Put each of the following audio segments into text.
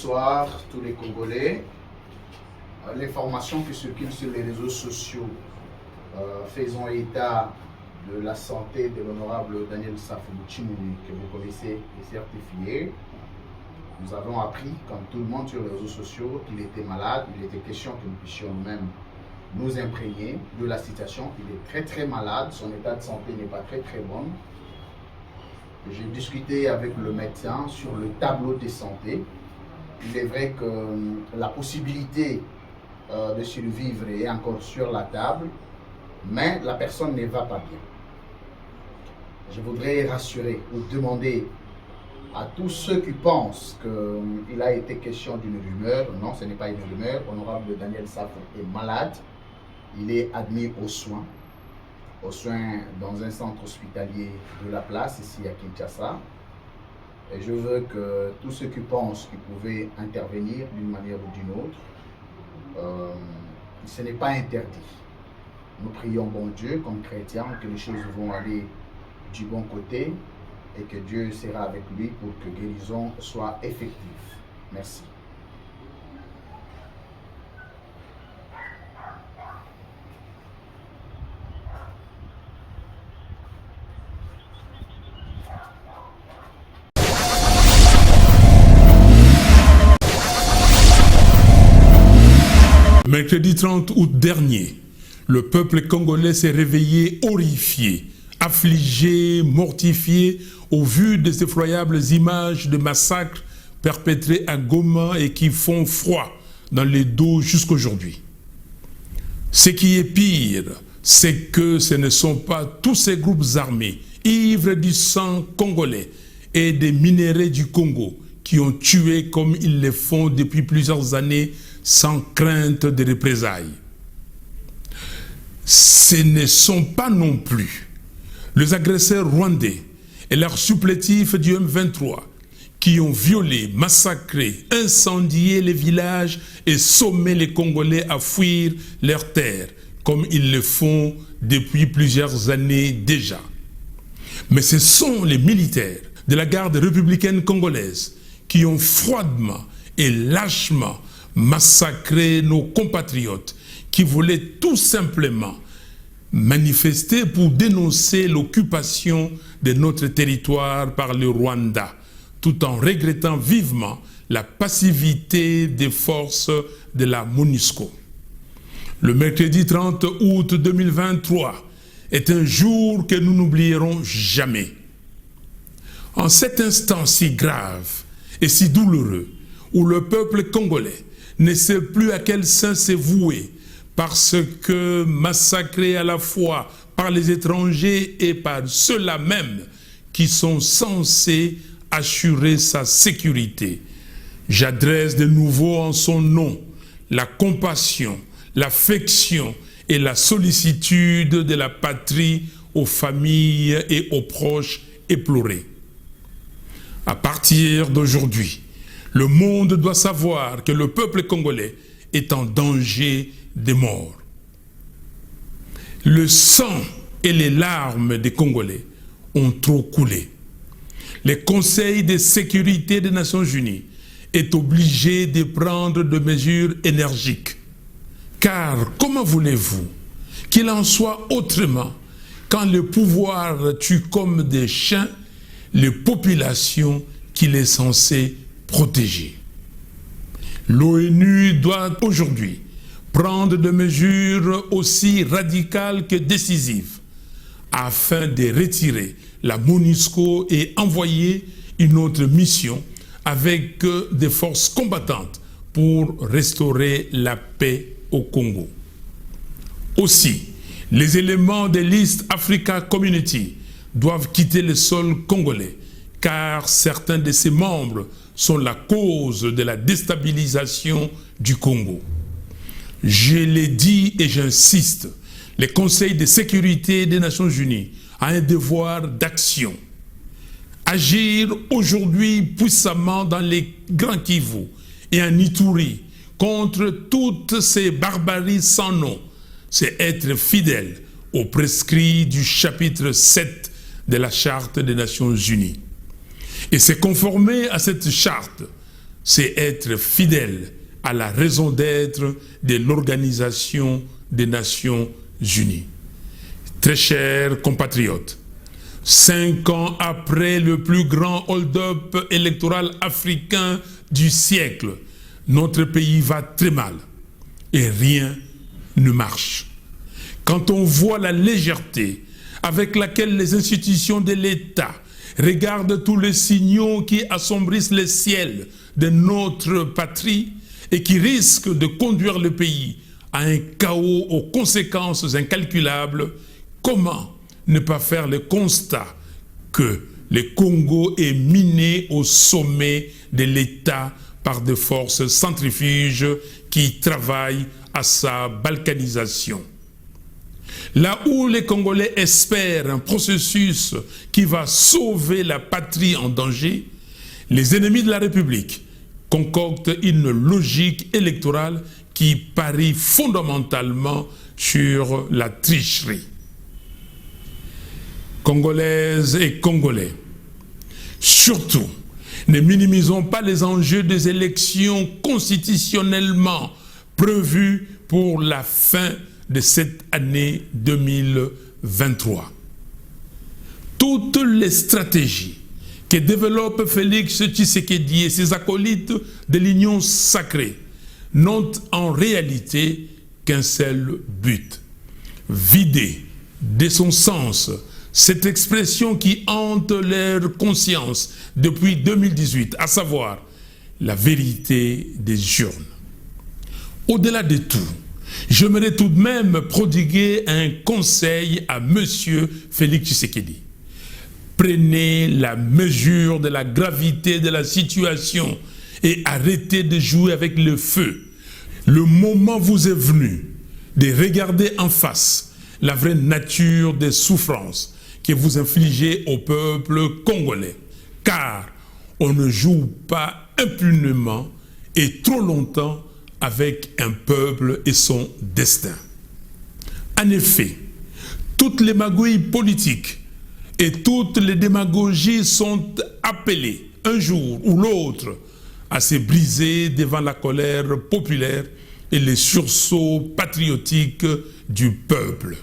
Bonsoir tous les Congolais. L'information qui circule sur les réseaux sociaux faisant état de la santé de l'honorable Daniel Safou Chimouni, que vous connaissez et certifié. Nous avons appris, comme tout le monde sur les réseaux sociaux, qu'il était malade. Il était question que nous puissions nous-mêmes nous imprégner de la situation. Il est très malade, son état de santé n'est pas très bon. J'ai discuté avec le médecin sur le tableau de santé. Il est vrai que la possibilité de survivre est encore sur la table, mais la personne ne va pas bien. Je voudrais rassurer ou demander à tous ceux qui pensent qu'il a été question d'une rumeur. Non, ce n'est pas une rumeur. Honorable Daniel Safou est malade. Il est admis aux soins dans un centre hospitalier de la place, ici à Kinshasa. Et je veux que tous ceux qui pensent qu'ils pouvaient intervenir d'une manière ou d'une autre, ce n'est pas interdit. Nous prions bon Dieu comme chrétiens que les choses vont aller du bon côté et que Dieu sera avec lui pour que guérison soit effective. Merci. Mercredi 30 août dernier, le peuple congolais s'est réveillé horrifié, affligé, mortifié au vu des effroyables images de massacres perpétrés à Goma et qui font froid dans les dos jusqu'aujourd'hui. Ce qui est pire, c'est que ce ne sont pas tous ces groupes armés, ivres du sang congolais et des minéraux du Congo, qui ont tué comme ils le font depuis plusieurs années sans crainte de représailles. Ce ne sont pas non plus les agresseurs rwandais et leurs supplétifs du M23 qui ont violé, massacré, incendié les villages et sommé les Congolais à fuir leurs terres, comme ils le font depuis plusieurs années déjà. Mais ce sont les militaires de la garde républicaine congolaise qui ont froidement et lâchement massacré nos compatriotes qui voulaient tout simplement manifester pour dénoncer l'occupation de notre territoire par le Rwanda, tout en regrettant vivement la passivité des forces de la MONUSCO. Le mercredi 30 août 2023 est un jour que nous n'oublierons jamais. En cet instant si grave et si douloureux, où le peuple congolais ne sait plus à quel saint se vouer, parce que massacré à la fois par les étrangers et par ceux-là même qui sont censés assurer sa sécurité. J'adresse de nouveau en son nom la compassion, l'affection et la sollicitude de la patrie aux familles et aux proches éplorés. À partir d'aujourd'hui, le monde doit savoir que le peuple congolais est en danger de mort. Le sang et les larmes des Congolais ont trop coulé. Le Conseil de sécurité des Nations Unies est obligé de prendre des mesures énergiques. Car comment voulez-vous qu'il en soit autrement quand le pouvoir tue comme des chiens les populations qu'il est censé protéger? L'ONU doit aujourd'hui prendre des mesures aussi radicales que décisives afin de retirer la MONUSCO et envoyer une autre mission avec des forces combattantes pour restaurer la paix au Congo. Aussi, les éléments de l'East Africa Community doivent quitter le sol congolais car certains de ses membres sont la cause de la déstabilisation du Congo. Je l'ai dit et j'insiste, le Conseil de sécurité des Nations Unies a un devoir d'action. Agir aujourd'hui puissamment dans les Grands Kivu et en Ituri contre toutes ces barbaries sans nom, c'est être fidèle aux prescrits du chapitre 7 de la Charte des Nations Unies. Et se conformer à cette charte, c'est être fidèle à la raison d'être de l'Organisation des Nations Unies. Très chers compatriotes, 5 ans après le plus grand hold-up électoral africain du siècle, notre pays va très mal et rien ne marche. Quand on voit la légèreté avec laquelle les institutions de l'État regardent tous les signaux qui assombrissent le ciel de notre patrie et qui risquent de conduire le pays à un chaos aux conséquences incalculables, comment ne pas faire le constat que le Congo est miné au sommet de l'État par des forces centrifuges qui travaillent à sa balkanisation. Là où les Congolais espèrent un processus qui va sauver la patrie en danger, les ennemis de la République concoctent une logique électorale qui parie fondamentalement sur la tricherie. Congolaises et Congolais, surtout, ne minimisons pas les enjeux des élections constitutionnellement prévues pour la fin de cette année 2023. Toutes les stratégies que développe Félix Tshisekedi et ses acolytes de l'Union sacrée n'ont en réalité qu'un seul but: vider de son sens cette expression qui hante leur conscience depuis 2018, à savoir la vérité des urnes. Au-delà de tout, j'aimerais tout de même prodiguer un conseil à M. Félix Tshisekedi. Prenez la mesure de la gravité de la situation et arrêtez de jouer avec le feu. Le moment vous est venu de regarder en face la vraie nature des souffrances que vous infligez au peuple congolais. Car on ne joue pas impunément et trop longtemps avec un peuple et son destin. En effet, toutes les magouilles politiques et toutes les démagogies sont appelées un jour ou l'autre à se briser devant la colère populaire et les sursauts patriotiques du peuple.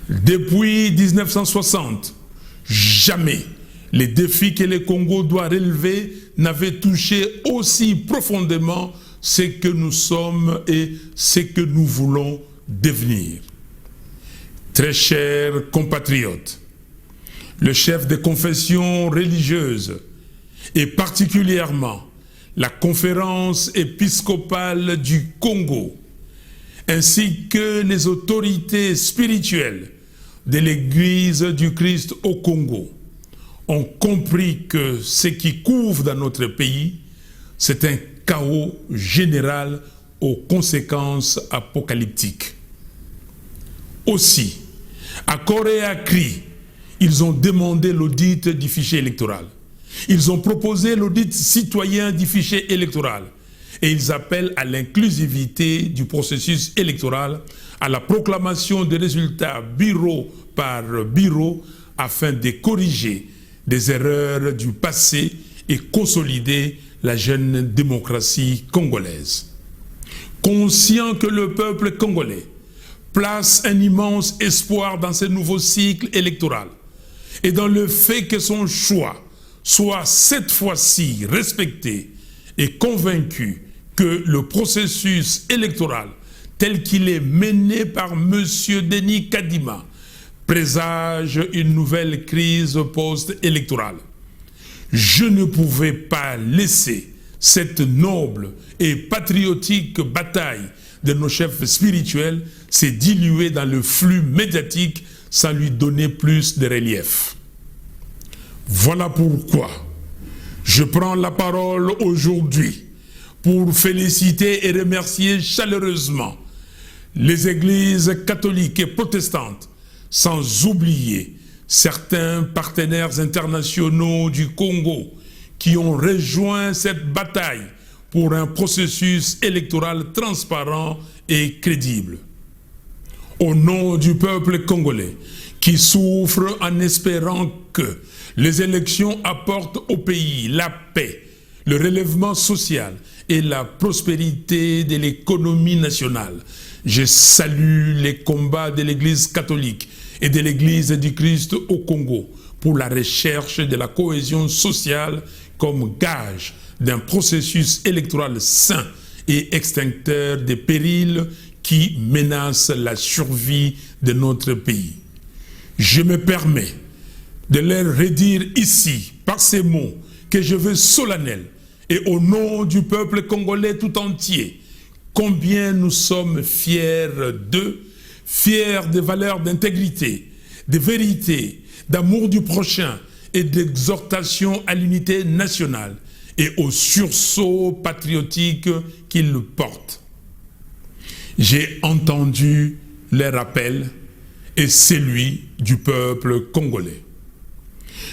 Depuis 1960, jamais les défis que le Congo doit relever n'avaient touché aussi profondément ce que nous sommes et ce que nous voulons devenir. Très chers compatriotes, le chef des confessions religieuses et particulièrement la conférence épiscopale du Congo ainsi que les autorités spirituelles de l'Église du Christ au Congo ont compris que ce qui couvre dans notre pays, c'est un chaos général aux conséquences apocalyptiques. Aussi, à corps et à cri, ils ont demandé l'audit du fichier électoral. Ils ont proposé l'audit citoyen du fichier électoral et ils appellent à l'inclusivité du processus électoral, à la proclamation des résultats bureau par bureau afin de corriger des erreurs du passé et consolider la jeune démocratie congolaise. Conscient que le peuple congolais place un immense espoir dans ce nouveau cycle électoral et dans le fait que son choix soit cette fois-ci respecté et convaincu que le processus électoral tel qu'il est mené par M. Denis Kadima présage une nouvelle crise post-électorale. Je ne pouvais pas laisser cette noble et patriotique bataille de nos chefs spirituels se diluer dans le flux médiatique sans lui donner plus de relief. Voilà pourquoi je prends la parole aujourd'hui pour féliciter et remercier chaleureusement les églises catholiques et protestantes, sans oublier certains partenaires internationaux du Congo qui ont rejoint cette bataille pour un processus électoral transparent et crédible. Au nom du peuple congolais qui souffre en espérant que les élections apportent au pays la paix, le relèvement social et la prospérité de l'économie nationale. Je salue les combats de l'Église catholique et de l'Église du Christ au Congo pour la recherche de la cohésion sociale comme gage d'un processus électoral sain et extincteur des périls qui menacent la survie de notre pays. Je me permets de leur redire ici, par ces mots, que je veux solennels, et au nom du peuple congolais tout entier, combien nous sommes fiers d'eux, fiers des valeurs d'intégrité, de vérité, d'amour du prochain et d'exhortation à l'unité nationale et au sursaut patriotique qu'ils portent. J'ai entendu leur appel et celui du peuple congolais.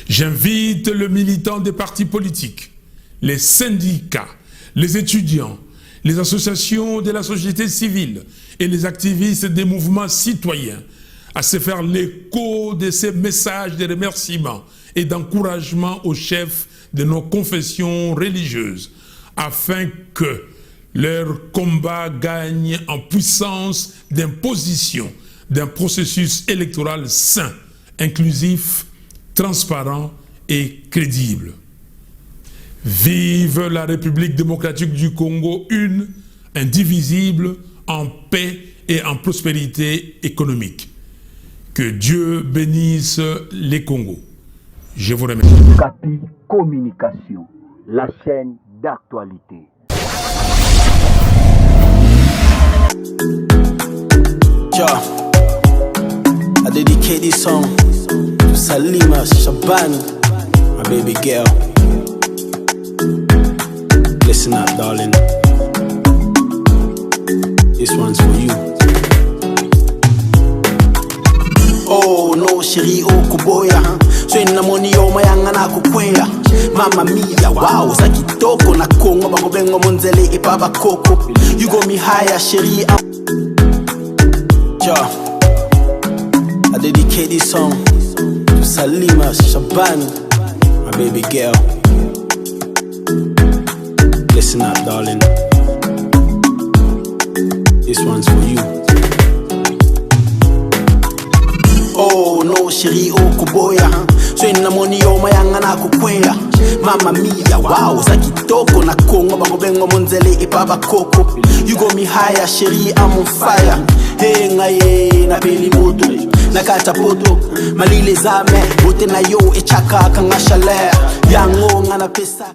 J'invite le militant des partis politiques, les syndicats, les étudiants, les associations de la société civile et les activistes des mouvements citoyens à se faire l'écho de ces messages de remerciement et d'encouragement aux chefs de nos confessions religieuses afin que leur combat gagne en puissance d'imposition d'un processus électoral sain, inclusif, transparent et crédible. Vive la République démocratique du Congo, une, indivisible, en paix et en prospérité économique. Que Dieu bénisse les Congos. Je vous remercie. Okapi Communication, la chaîne d'actualité. Yeah. I dedicate this song to Salima Shaban, my baby girl. Listen up, darling. This one's for you. Oh no, chérie, oh kuboya. Swena money oh mayanga na kukwea. Mama mia, wow, za kitoko na kongo bagobengo monzele ipaba koko. You got me higher, chérie. Yeah. I dedicate this song to Salima Shaban, my baby girl. Listen up, darling. This one's for you. Oh no, chérie, oh kuboya. Swena money oh mayanga na kukwea. Mama mia, wow, za kitoko na kongo bagobengo monzele ipaba koko. You got me higher, chérie, I'm on fire. Hey ngaye na peli moto nakata poto malile zame bote na yo echaka kanga chaleur yango ngana pesa.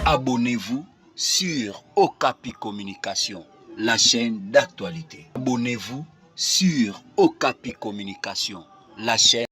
Abonnez-vous sur Okapi Communication, la chaîne d'actualité. Abonnez-vous sur Okapi Communication, la chaîne